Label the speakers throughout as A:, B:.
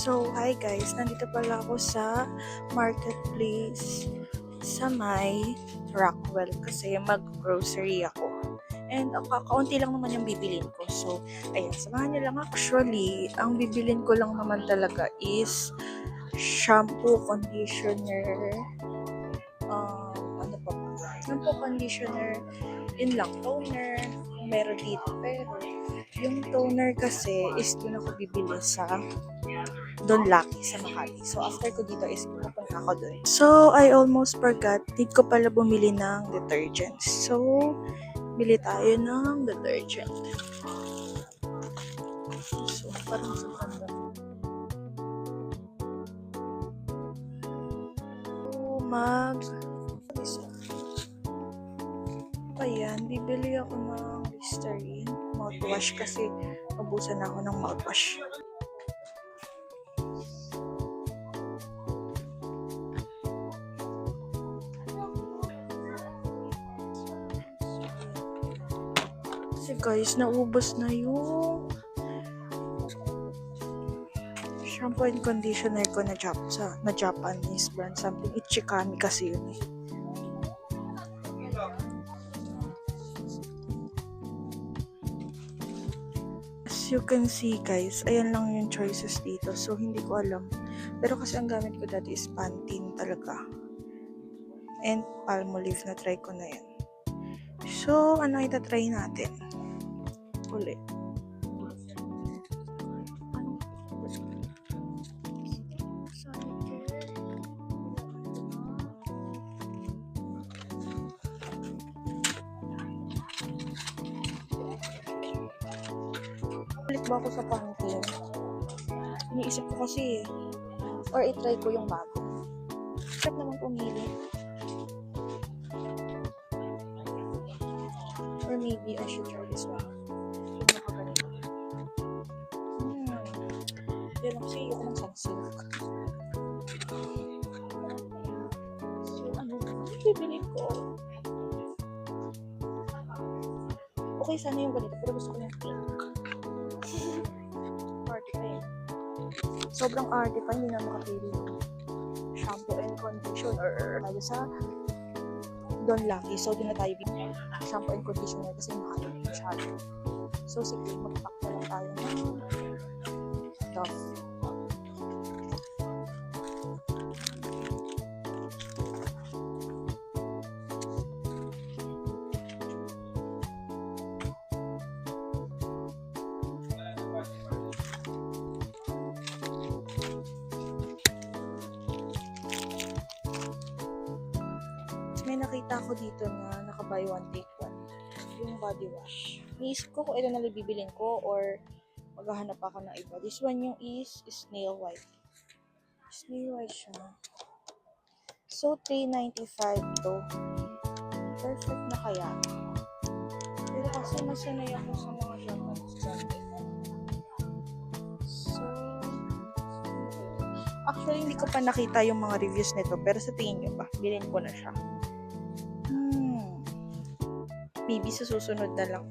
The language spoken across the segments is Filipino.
A: So, hi guys, nandito pala ako sa marketplace sa may Rockwell kasi mag-grocery ako. And kaunti lang naman yung bibilin ko. So, ayan, samahan niyo lang. Actually, ang bibilin ko lang naman talaga is shampoo, conditioner, ano pa ba? Shampoo, conditioner, yun lang, toner, meron dito. Pero, yung toner kasi is doon ako bibili sa Don Lucky sa Makati. So, after ko dito is pupunta ako doon. So, I almost forgot. Need ko pala bumili ng detergent. So, bili tayo ng detergent. So, parang sa kanda. So, ayan, bibili ako ng Listerine mouthwash kasi mabusan na ako ng mouthwash. Kasi guys, naubos na yung shampoo and conditioner ko na Japanese brand. Something Ichikami kasi yun eh. As you can see guys, ayan lang yung choices dito. So, hindi ko alam. Pero kasi ang gamit ko dati is Pantene talaga. And Palmolive na try ko na yan. So, ano itatry natin? Ulit. Balik ba ako sa Pantene? Iniisip ko kasi or itry ko yung bago. Sarap naman pumili. Or maybe I should try this one. Nakaganito. Yan lang kasi ayoko ng sunsilk. So, ano bibili ko? Okay, sana yung ganito. Pero gusto ko yung pink. Arte pa yun. Sobrang arte pa. Hindi na makapili ng shampoo and conditioner. Tayo sa Don Lucky. So, doon na tayo bibili shampoo and conditioner kasi mahal yung shampoo. So, sige, mag-pack na lang tayo ng Dove. May nakita ko dito na naka-buy one take one yung body wash. Iisip ko kung ito na bibilin ko or maghahanap ako ng iba. This one yung is snail white. Snail white siya. So, $3.95 to. Perfect na kaya. Pero kasi nasanay ako sa mga Japanese brand. So, actually, hindi ko pa nakita yung mga reviews nito. Pero sa tingin nyo ba, bilhin ko na siya. Maybe sa susunod na lang.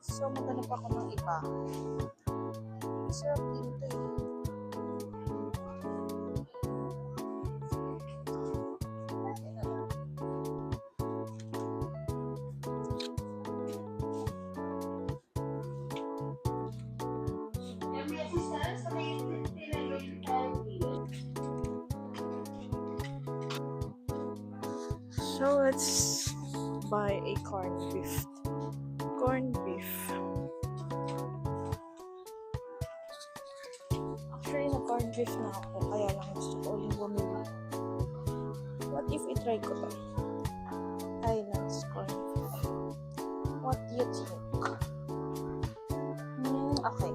A: So, maghanap ako ng iba. Sarap dito eh. So, let's buy a corned beef. Corned beef. Actually, na-corned beef na ako. Kaya lang gusto ko ulit bumili. What if i-try ko to? Thailand's corned beef. What do you think? Okay.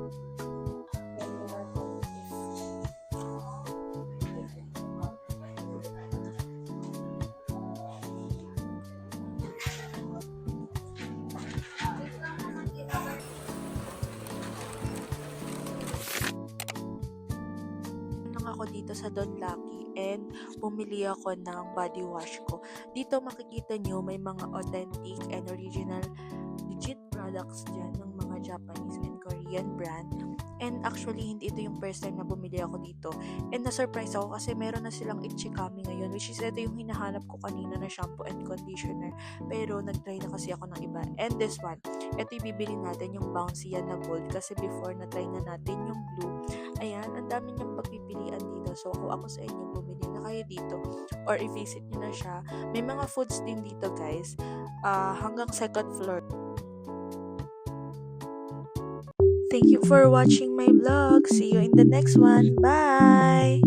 A: ako dito sa Don Lucky and bumili ako ng body wash ko. Dito makikita nyo may mga authentic and original legit products dyan ng mga Japanese and Korean brand. And actually, hindi ito yung first time na bumili ako dito. And na-surprise ako kasi meron na silang Ichikami ngayon, which is ito yung hinahanap ko kanina na shampoo and conditioner. Pero nag-try na kasi ako ng iba. And this one, ito yung bibili natin, yung bouncy yan na gold. Kasi before na-try na natin yung blue. Ayan, ang dami niyang pagpipilian dito. So, kung ako sa inyo, bumili na kayo dito. Or i-visit nyo na siya. May mga foods din dito, guys. Hanggang second floor. Thank you for watching my vlog. See you in the next one. Bye!